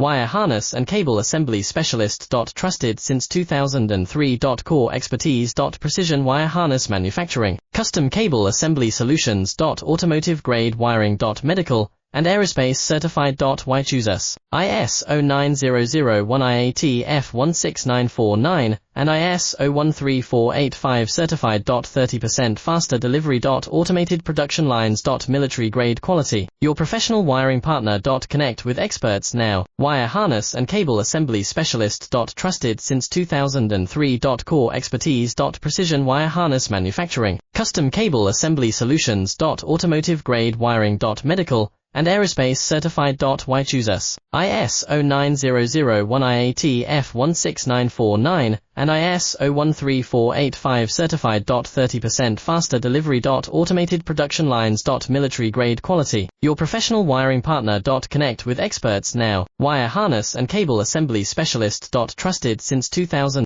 Wire harness and cable assembly specialist. Trusted since 2003. Core expertise. Precision wire harness manufacturing, custom cable assembly solutions. Automotive grade wiring. Medical and aerospace certified. Why choose us? ISO 9001 IAT F16949 and ISO 13485 certified. 30% faster delivery. Automated production lines. Military grade quality. Your professional wiring partner. Connect with experts now. Wire harness and cable assembly specialist. Trusted since 2003. Core expertise. Precision wire harness manufacturing, custom cable assembly solutions. Automotive grade wiring. Medical and aerospace certified. Why choose us? ISO 9001 IAT F16949 and ISO 13485 certified. 30% faster delivery. Automated production lines. Military grade quality. Your professional wiring partner. Connect with experts now. Wire harness and cable assembly specialist. Trusted since 2000.